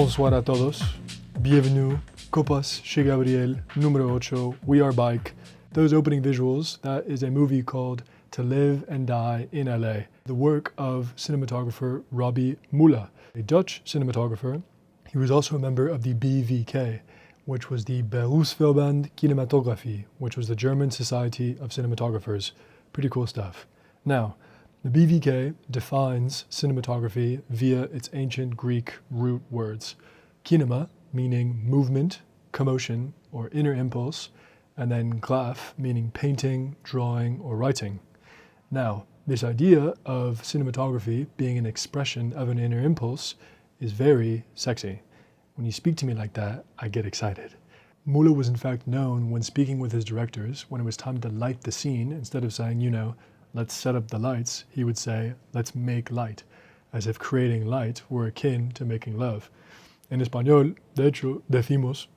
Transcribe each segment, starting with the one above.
Bonsoir a todos. Bienvenue. Copas Chez Gabriel, número 8. We are bike. Those opening visuals, that is a movie called To Live and Die in LA, the work of cinematographer Robby Müller, a Dutch cinematographer. He was also a member of the BVK, which was the Berufsverband Cinematography, which was the German Society of Cinematographers. Pretty cool stuff. Now, the BVK defines cinematography via its ancient Greek root words. Kinema, meaning movement, commotion, or inner impulse, and then graph, meaning painting, drawing, or writing. Now, this idea of cinematography being an expression of an inner impulse is very sexy. When you speak to me like that, I get excited. Müller was in fact known when speaking with his directors, when it was time to light the scene, instead of saying, let's set up the lights, he would say, let's make light, as if creating light were akin to making love. En español, de hecho, decimos,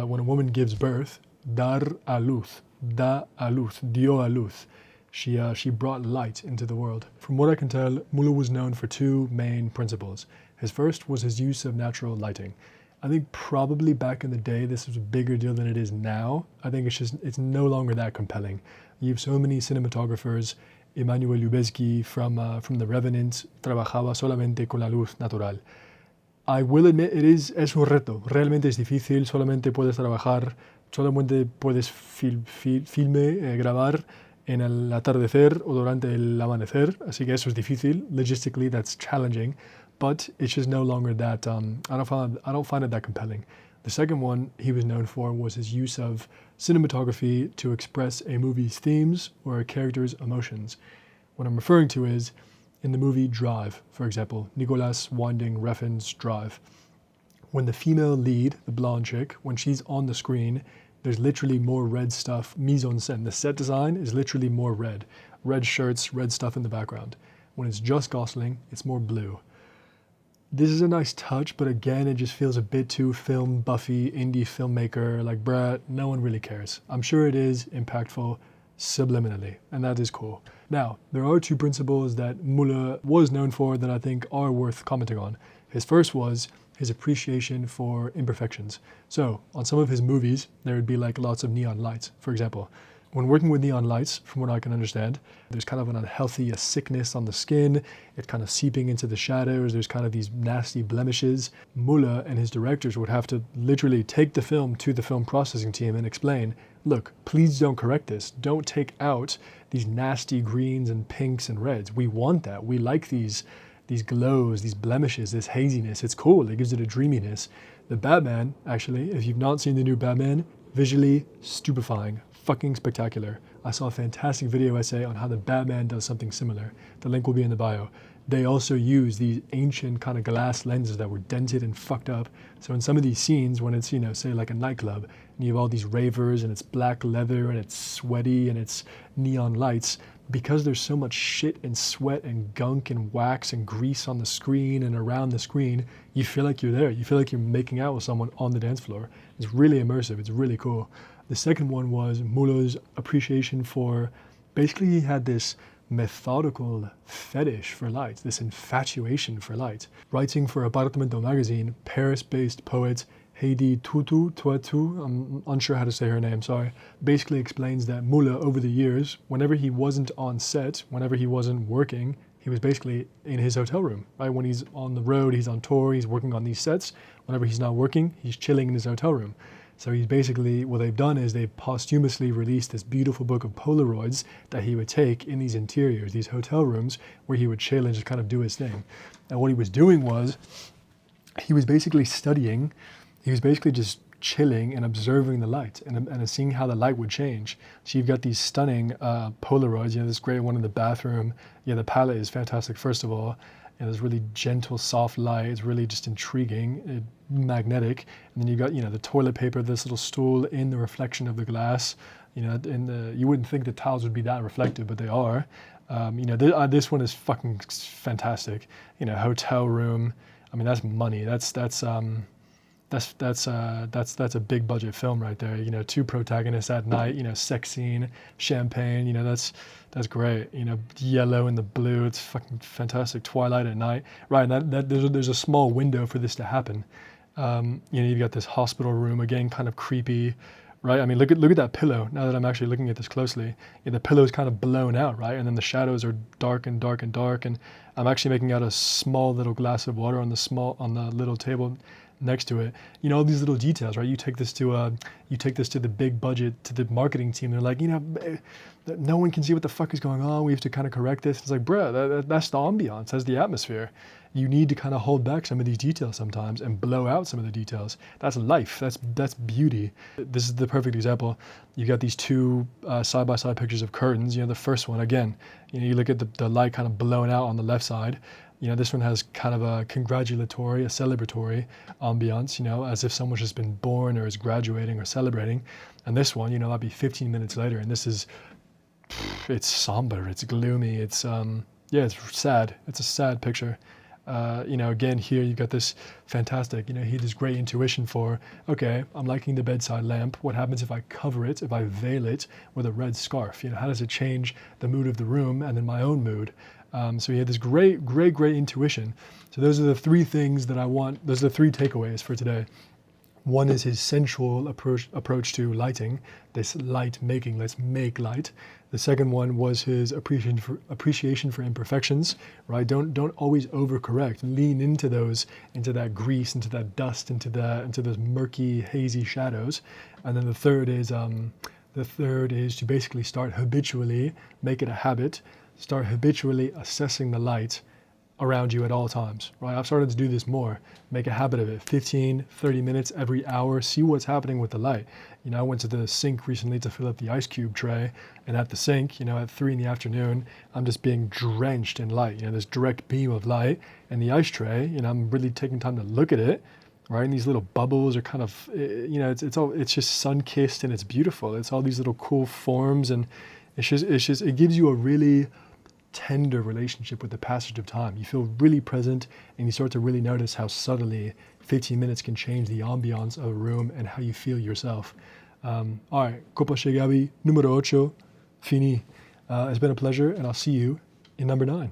when a woman gives birth, dar a luz, da a luz, dio a luz. She brought light into the world. From what I can tell, Müller was known for two main principles. His first was his use of natural lighting. I think probably back in the day, this was a bigger deal than it is now. I think it's no longer that compelling. You have so many cinematographers. Emmanuel Lubezki from The Revenant trabajaba solamente con la luz natural. I will admit es un reto. Realmente es difícil. Solamente puedes trabajar, solamente puedes grabar en el atardecer o durante el amanecer. Así que eso es difícil. Logistically, that's challenging. But it's just no longer that, I don't find it that compelling. The second one he was known for was his use of cinematography to express a movie's themes or a character's emotions. What I'm referring to is, in the movie Drive, for example, Nicolas Winding Refn's Drive. When the female lead, the blonde chick, when she's on the screen, there's literally more red stuff, mise en scène. The set design is literally more red. Red shirts, red stuff in the background. When it's just Gosling, it's more blue. This is a nice touch, but again, it just feels a bit too film buffy, indie filmmaker, like bruh, no one really cares. I'm sure it is impactful subliminally, and that is cool. Now, there are two principles that Müller was known for that I think are worth commenting on. His first was his appreciation for imperfections. So, on some of his movies, there would be like lots of neon lights, for example. When working with neon lights, from what I can understand, there's kind of an unhealthy sickness on the skin. It's kind of seeping into the shadows. There's kind of these nasty blemishes. Müller and his directors would have to literally take the film to the film processing team and explain, look, please don't correct this. Don't take out these nasty greens and pinks and reds. We want that. We like these glows, these blemishes, this haziness. It's cool. It gives it a dreaminess. The Batman, actually, if you've not seen the new Batman, visually stupefying. Fucking spectacular. I saw a fantastic video essay on how the Batman does something similar. The link will be in the bio. They also use these ancient kind of glass lenses that were dented and fucked up. So in some of these scenes, when it's, say like a nightclub, and you have all these ravers and it's black leather and it's sweaty and it's neon lights, because there's so much shit and sweat and gunk and wax and grease on the screen and around the screen, you feel like you're there. You feel like you're making out with someone on the dance floor. It's really immersive. It's really cool. The second one was Müller's appreciation for, basically he had this methodical fetish for light, this infatuation for light. Writing for Apartamento magazine, Paris-based poet Haydée Touitou, I'm unsure how to say her name, sorry, basically explains that Müller over the years, whenever he wasn't on set, whenever he wasn't working, he was basically in his hotel room, right? When he's on the road, he's on tour, he's working on these sets. Whenever he's not working, he's chilling in his hotel room. So he's basically, what they've done is they've posthumously released this beautiful book of Polaroids that he would take in these interiors, these hotel rooms, where he would chill and just kind of do his thing. And what he was doing was, he was basically studying, he was basically just chilling and observing the light and seeing how the light would change. So you've got these stunning Polaroids, this great one in the bathroom. The palette is fantastic, first of all. There's really gentle, soft light. It's really just intriguing, magnetic. And then you got, the toilet paper, this little stool in the reflection of the glass. You wouldn't think the tiles would be that reflective, but they are. This one is fucking fantastic. Hotel room. I mean, that's money. That's a big budget film right there. Two protagonists at night. Sex scene, champagne. That's great. Yellow and the blue. It's fucking fantastic. Twilight at night. Right. And that there's a small window for this to happen. You've got this hospital room, again, kind of creepy, right? I mean, look at that pillow. Now that I'm actually looking at this closely, the pillow is kind of blown out, right? And then the shadows are dark and dark and dark. And I'm actually making out a small little glass of water on the little table next to it. All these little details, right? You take this to the big budget, to the marketing team. They're like, no one can see what the fuck is going on. We have to kind of correct this. It's like, bruh, that's the ambiance. That's the atmosphere. You need to kind of hold back some of these details sometimes and blow out some of the details. That's life. That's beauty. This is the perfect example. You got these two side-by-side pictures of curtains. The first one, again, you look at the light kind of blown out on the left side. This one has kind of a congratulatory, a celebratory ambiance, as if someone's just been born or is graduating or celebrating. And this one, that'd be 15 minutes later. And this is, it's somber, it's gloomy, it's it's sad. It's a sad picture. Again, here you've got this fantastic, he had this great intuition for, okay, I'm liking the bedside lamp. What happens if I cover it, if I veil it with a red scarf? How does it change the mood of the room and then my own mood? So he had this great intuition. So those are the three things that I want. Those are the three takeaways for today. One is his sensual approach to lighting, this light making, let's make light. The second one was his appreciation for imperfections, right? Don't always overcorrect. Lean into that grease, into that dust, into those murky, hazy shadows. And then the third is to basically start habitually, make it a habit, start habitually assessing the light around you at all times, right? I've started to do this more, make a habit of it, 15, 30 minutes every hour, see what's happening with the light. I went to the sink recently to fill up the ice cube tray, and at the sink, at 3 p.m, I'm just being drenched in light, this direct beam of light, and the ice tray, I'm really taking time to look at it, right? And these little bubbles are kind of, it's just sun-kissed and it's beautiful. It's all these little cool forms, and it gives you a really tender relationship with the passage of time. You feel really present, and you start to really notice how subtly 15 minutes can change the ambiance of a room and how you feel yourself. All right, Copas Chez Gabriel, número 8, fini. It's been a pleasure, and I'll see you in number 9.